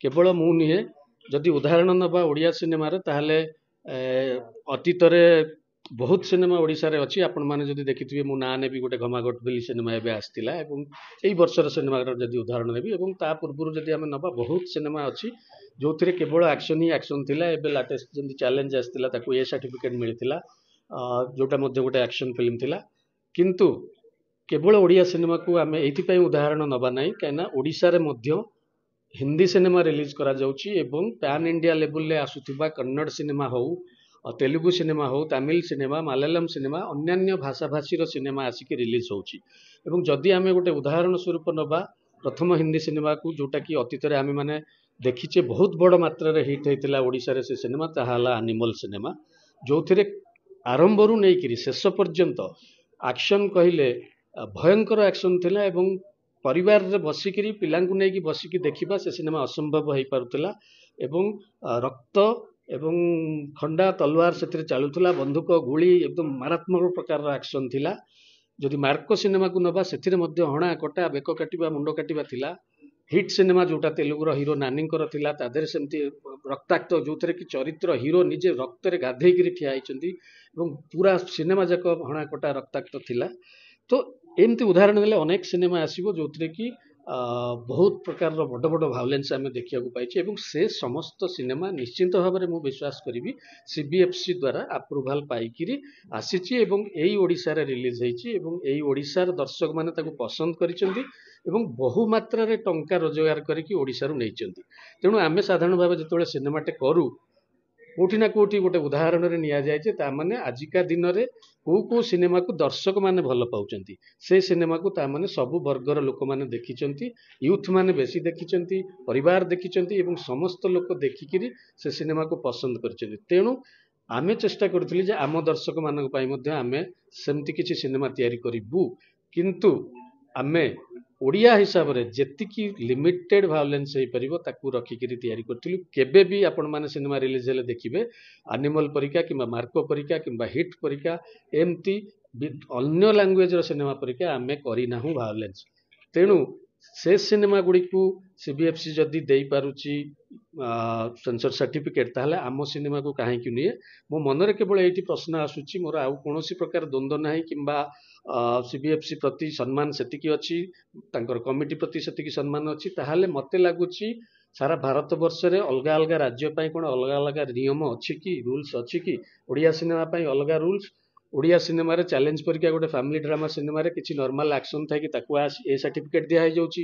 केवल मु नुहे जदि उदाहरण नवा ओडिया सिनेमा ताहले अतीत बहुत सिनेमा ओडिशा रे अच्छी आपण मैंने जब देखिए मो ना ने भी गोटे घमाघट बोली सिनेमा एवं आसाला यही वर्षर सिनेमा जब उदाहरण नेबी ता पूर्व जब आम नवा बहुत सिनेमा अच्छी जो थे केवल एक्शन ही एक्शन थिला एबे लाटेस्ट जमी चैलेंज आसाला ए सर्टिफिकेट मिलता जोटा गोटे एक्शन फिल्म थिला किंतु केवल ओडिया सिनेमा को आम ये उदाहरण नवा ना कहीं ओडिशा रे मध्य हिंदी सिनेमा रिलीज करा जाउची एवं पैन इंडिया लेवल ले आसुथिबा कन्नड़ सिनेमा हो तेलुगु सिनेमा हो तमिल सिनेमा मलयालम सिनेमा अन्यान्य भाषा भाषी सिनेमा आसिक रिलीज होची एवं जदि आम गोटे उदाहरण स्वरूप नवा प्रथम हिंदी सिनेमा को जोटा कि अतीत आम मैंने देखीचे बहुत बड़ मात्रा हिट होता ओडिशा रे से सिनेमा ताहाला एनिमल सिनेमा जो थे आरंभ रु नहीं शेष पर्यंत एक्शन कहले भयंकर एक्शन थिला एवं परिवार रे बसिकी पिलांकु नहीं बसिकी देखा से सिनेमा असंभव हो पारुला एवं रक्त एवं खंडा तलवार से चलुला बंदूक गुली एकदम मारात्मक प्रकार एक्शन थिला जदि मार्को सिनेमा को नवा से हणा कटा बेक काटिबा मुंड काटिबा थिला हिट सिनेमा जोटा तेलुगुर हीरो नानींकर थिला तादेर सेमती रक्ताक्त जो थे कि चरित्र हीरो निजे रक्त रे गाधेइकरी ठिया होइचंती एवं पूरा सिनेमा जाक हणा कटा रक्ताक्त थिला तो एमती उदाहरण देले अनेक सिनेमा आसीबो जो थे कि बहुत प्रकार बड़ बड़ भायोलेंस आम देखा पाई से समस्त सिनेमा निश्चिंत भाव में मुझे विश्वास करी सीबीएफसी द्वारा अप्रूवाल पाई आसी ओडिशा रे रिलीज होती ओडिशार दर्शक माने ताको पसंद करिसेंती एवं बहु मात्रा रे टंका रोजगार करके ओडिशा रु नैचंती तेणु आमे साधारण भाव जो सिनेमाटे करूँ कोठी ना कोठी गोटे उदाहरण रे निया जाय जे ता माने आजिका दिन रे को सिनेमा को दर्शक माने भल पाउचंती से सिनेमा को ता माने सबु वर्गर लोक माने देखिचंती यूथ माने बेसी देखिचंती परिवार देखिचंती एवं समस्त लोक देखिकिरी से सिनेमा को पसंद करचंती तेणु आमे चेष्टा करथिली जे आम दर्शक मानक पई मध्ये आमे सेमती किछि सिनेमा तयारी करिबु किंतु आमे ओडिया हिसाब रे जेतिकी लिमिटेड भायोलेंस हो पारिबो ताकू रखिकिरी तयारी करथिलु केबे भी आपण माने सिनेमा रिलीज हेले देखिबे एनिमल परिका किंबा मार्को परिका किंबा हिट परिका एमती अन्य लैंग्वेज रो सिनेमा परिका आमे करी नाहु भायोलेंस तेणु से सिनेमा गुडी को सीबीएफसी जदी देई पारुची सेंसर सर्टिफिकेट ताहले आम सिनेमा को काहे कि निए मो मनरे केवल एठी प्रश्न आसुची मोर आउ कोनोसी प्रकार द्वंद्व नाही किंबा सीबीएफसी प्रति सम्मान सेतिकी अछि तांकर कमिटी प्रति सेतिकी सम्मान अछि ताहले मते लागुची सारा भारत वर्ष रे अलग अलग राज्य पई कोन अलग अलग नियम अछि कि रूल्स अछि कि ओडिया सिनेमा पई अलग रूल्स ओडिया सिनेमा रे चैलेंज परिका गोटे फैमिली ड्रामा सिनेमा रे किछि नॉर्मल एक्शन थाई कि ताकू ए सर्टिफिकेट दिया जाउची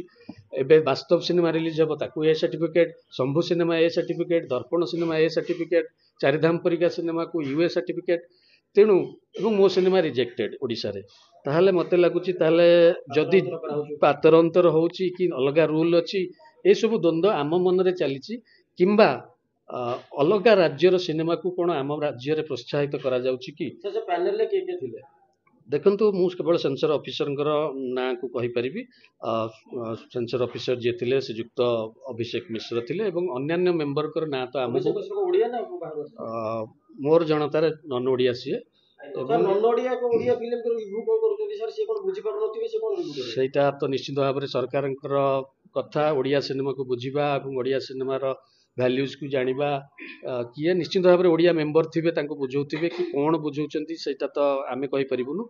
एबे वास्तव सिनेमा रिलीज हबो ताकू A certificate Shambhu cinema A certificate दर्पण cinema A certificate Chardham परिका cinema को यूए सर्टिफिकेट तेणु एवं मो सिनेमा रिजेक्टेड ओडिशा रे ताहले मते लागुची ताहले जदि पातरंतर होउची कि अलग रूल अछि ए सब द्वंद्व आम मन रे चलीची किंबा अलग राज्यर सिनेमा को कोन आम राज्य रे प्रोत्साहित करा जाउची कि से पैनल ले के थिले देखंतु मु केवल सेंसर ऑफिसर ना को कहि परिबी सेंसर ऑफिसर जे थिले श्रीयुक्त अभिषेक मिश्र थिले एवं अन्यान्य मेंबर कर ना तो आम ओडिया ना बाहर मोर जनतार नन ओडिया सी नन ओडिया को ओडिया फिल्म को रिव्यू कोन करूछथि सर से कोन बुझी पारनथिबे से कोन रिव्यू करे सेटा तो निश्चित भाव में सरकार कथा ओडिया सिनेमा को बुझीबा एवं ओडिया सिनेमा रो वैल्यूज को जानिबा किए निश्चित भाव में ओडिया मेंबर थिबे तांको बुझौथिबे कि कोन बुझौचंती सेटा तो आमे कहि परिबुनु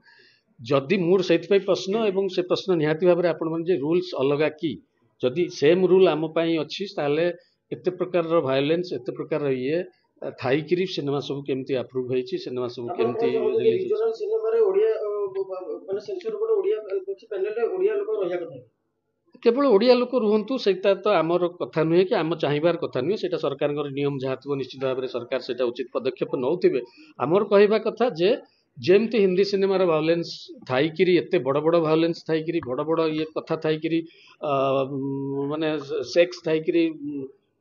जदि मोर सेति पई प्रश्न एवं से प्रश्न निहाती भाव में आपण मन जे रूल्स अलगा कि जदि सेम रूल आम पई अछि ताले एते प्रकार रो वायलेंस एते प्रकार रो ये थाईकिरी सिनेमा सब केमती अप्रूव होईची सिनेमा सब केमती रिलीज रीजनल सिनेमा रे ओडिया माने सेंसर को ओडिया पैनल रे ओडिया लोक रहिया कथा केवल ओडिया लोक रुहंतु सेटा तो आमर कथा नुहे कि आम चाहिबार कथा नुहे सेटा सरकार नियम जहाँ थो निश्चित भाव में सरकार सेटा उचित पदक्षेप नौथिबे आमर कहवा कथा जे जेमती हिंदी सिनेमा रो वायलेंस थाईकिरी एते बड़ बड़ वायलेंस थाईकिरी बड़ बड़ ये कथा थाईकिरी माने सेक्स थाईकिरी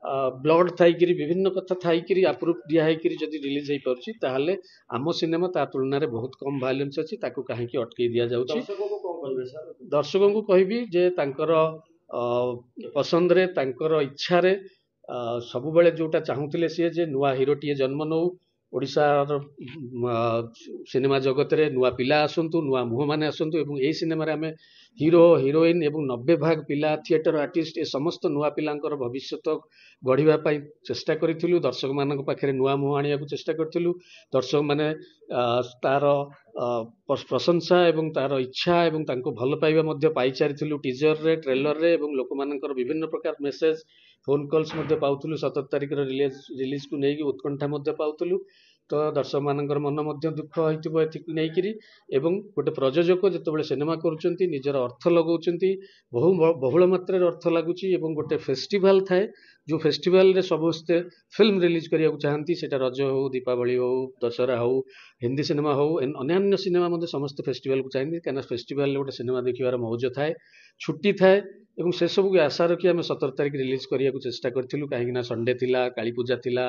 ब्लड थाईकिरी विभिन्न कथा थाईकिरी अप्रूव दिया हैकिरी जदि रिलीज हो पारुची ताहले आम सिनेमा ता तुलना रे बहुत कम वायलेंस अछि ताको काहे कि अटके दिया जाउची दर्शकों को कहबी जे तांकर पसंद रे तांकर इच्छा रे सब बेले जोटा चाहूतिले से जे नुआ हीरोटीए जन्म नौ ଓଡ଼ିଶାର ସିନେମା ଜଗତରେ ନୂଆ ପିଲା ଆସନ୍ତୁ, ନୂଆ ମୁହଁମାନେ ଆସନ୍ତୁ ଏବଂ ଏହି ସିନେମାରେ ଆମେ ହିରୋ ହିରୋଇନ୍ ଏବଂ 90% ପିଲା ଥିଏଟର ଆର୍ଟିଷ୍ଟ ଏ ସମସ୍ତ ନୂଆ ପିଲାଙ୍କର ଭବିଷ୍ୟତ ଗଢ଼ିବା ପାଇଁ ଚେଷ୍ଟା କରିଥିଲୁ। ଦର୍ଶକମାନଙ୍କ ପାଖରେ ନୂଆ ମୁହଁ ଆଣିବାକୁ ଚେଷ୍ଟା କରିଥିଲୁ। ଦର୍ଶକମାନେ ତାର ପ୍ରଶଂସା ଏବଂ ତାର ଇଚ୍ଛା ଏବଂ ତାଙ୍କୁ ଭଲ ପାଇବା ମଧ୍ୟ ପାଇଚାରିଥିଲୁ ଟିଜରରେ, ଟ୍ରେଲରରେ ଏବଂ ଲୋକମାନଙ୍କର ବିଭିନ୍ନ ପ୍ରକାର ମେସେଜ, ଫୋନ୍ କଲ୍ସ ମଧ୍ୟ ପାଉଥିଲୁ। 17 ତାରିଖର ରିଲିଜକୁ ନେଇକି ଉତ୍କଣ୍ଠା ମଧ୍ୟ ପାଉଥିଲୁ। ତ ଦର୍ଶକମାନଙ୍କର ମନ ମଧ୍ୟ ଦୁଃଖ ହୋଇଥିବ ଏଥିକୁ ନେଇକିରି ଏବଂ ଗୋଟେ ପ୍ରଯୋଜକ ଯେତେବେଳେ ସିନେମା କରୁଛନ୍ତି ନିଜର ଅର୍ଥ ଲଗାଉଛନ୍ତି, ବହୁଳ ମାତ୍ରାରେ ଅର୍ଥ ଲାଗୁଛି ଏବଂ ଗୋଟେ ଫେଷ୍ଟିଭାଲ ଥାଏ ଯେଉଁ ଫେଷ୍ଟିଭାଲରେ ସମସ୍ତେ ଫିଲ୍ମ ରିଲିଜ କରିବାକୁ ଚାହାନ୍ତି, ସେଟା ରଜ ହଉ, ଦୀପାବଳି ହଉ, ଦଶହରା ହଉ, ହିନ୍ଦୀ ସିନେମା ହଉ, ଅନ୍ୟାନ୍ୟ ସିନେମା ମଧ୍ୟ ସମସ୍ତେ ଫେଷ୍ଟିଭାଲକୁ ଚାହାନ୍ତି କାହିଁକିନା ଫେଷ୍ଟିଭାଲରେ ଗୋଟେ ସିନେମା ଦେଖିବାର ମଉଜ ଥାଏ, ଛୁଟି ଥାଏ ଏବଂ ସେସବୁକୁ ଆଶା ରଖି ଆମେ 17 ତାରିଖ ରିଲିଜ କରିବାକୁ ଚେଷ୍ଟା କରିଥିଲୁ। କାହିଁକିନା ସଣ୍ଡେ ଥିଲା, କାଳୀପୂଜା ଥିଲା,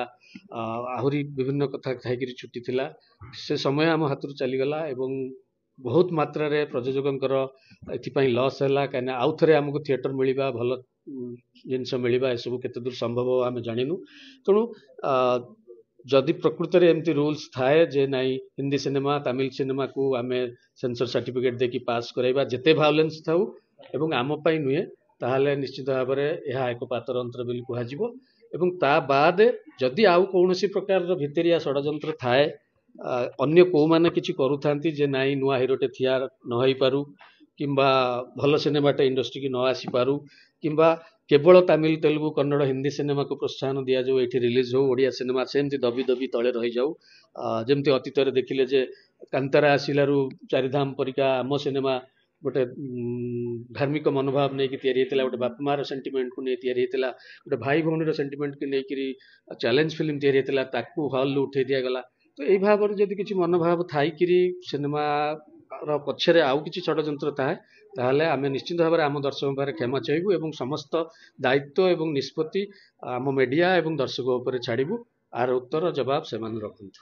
ଆହୁରି ବିଭିନ୍ନ କଥା ଥାଇକିରି ଛୁଟି ଥିଲା। ସେ ସମୟ ଆମ ହାତରୁ ଚାଲିଗଲା ଏବଂ ବହୁତ ମାତ୍ରାରେ ପ୍ରଯୋଜକଙ୍କର ଏଥିପାଇଁ ଲସ୍ ହେଲା କାହିଁକିନା ଆଉ ଥରେ ଆମକୁ ଥିଏଟର ମିଳିବା, ଭଲ ଜିନିଷ ମିଳିବା ଏସବୁ କେତେ ଦୂର ସମ୍ଭବ ଆମେ ଜାଣିନୁ। ତେଣୁ ଯଦି ପ୍ରକୃତରେ ଏମିତି ରୁଲ୍ସ ଥାଏ ଯେ ନାଇଁ ହିନ୍ଦୀ ସିନେମା, ତାମିଲ ସିନେମାକୁ ଆମେ ସେନ୍ସର ସାର୍ଟିଫିକେଟ୍ ଦେଇକି ପାସ୍ କରାଇବା ଯେତେ ଭାয়োଲେନ୍ସ ଥାଉ ଏବଂ ଆମ ପାଇଁ ନୁହେଁ, ତାହେଲେ ନିଶ୍ଚିତ ଭାବରେ ଏହା ଏକ ପାତର ଅନ୍ତର ବୋଲି କୁହାଯିବ। ଏବଂ ତା ବାଦ ଯଦି ଆଉ କୌଣସି ପ୍ରକାରର ଭିତରିଆ ଷଡ଼ଯନ୍ତ୍ର ଥାଏ, ଅନ୍ୟ କୋଉମାନେ କିଛି କରୁଥାନ୍ତି ଯେ ନାଇଁ ନୂଆ ହିରୋଟେ ଠିଆ ନ ହେଇପାରୁ କିମ୍ବା ଭଲ ସିନେମାଟେ ଇଣ୍ଡଷ୍ଟ୍ରିକି ନ ଆସିପାରୁ କିମ୍ବା କେବଳ ତାମିଲ, ତେଲୁଗୁ, କନ୍ନଡ଼, ହିନ୍ଦୀ ସିନେମାକୁ ପ୍ରୋତ୍ସାହନ ଦିଆଯାଉ, ଏଠି ରିଲିଜ ହଉ, ଓଡ଼ିଆ ସିନେମା ସେମିତି ଦବି ଦବି ତଳେ ରହିଯାଉ। ଯେମିତି ଅତୀତରେ ଦେଖିଲେ ଯେ କାନ୍ତାରା ଆସିଲାରୁ ଚାରିଧାମ ପରିକା ଆମ ସିନେମା ଗୋଟେ ଧାର୍ମିକ ମନୋଭାବ ନେଇକି ତିଆରି ହେଇଥିଲା, ଗୋଟେ ବାପା ମାର ସେଣ୍ଟିମେଣ୍ଟକୁ ନେଇ ତିଆରି ହେଇଥିଲା, ଗୋଟେ ଭାଇ ଭଉଣୀର ସେଣ୍ଟିମେଣ୍ଟକୁ ନେଇକିରି ଚ୍ୟାଲେଞ୍ଜ ଫିଲ୍ମ ତିଆରି ହେଇଥିଲା, ତାକୁ ହଲ୍ରୁ ଉଠେଇ ଦିଆଗଲା। ତ ଏଇ ଭାବରେ ଯଦି କିଛି ମନୋଭାବ ଥାଇକିରି ସିନେମାର ପଛରେ ଆଉ କିଛି ଷଡ଼ଯନ୍ତ୍ର ଥାଏ, ତାହେଲେ ଆମେ ନିଶ୍ଚିତ ଭାବରେ ଆମ ଦର୍ଶକଙ୍କ ପାଖରେ କ୍ଷମା ଚାହିଁବୁ ଏବଂ ସମସ୍ତ ଦାୟିତ୍ୱ ଏବଂ ନିଷ୍ପତ୍ତି ଆମ ମିଡ଼ିଆ ଏବଂ ଦର୍ଶକ ଉପରେ ଛାଡ଼ିବୁ। ଆର ଉତ୍ତର ଜବାବ ସେମାନେ ରଖନ୍ତୁ।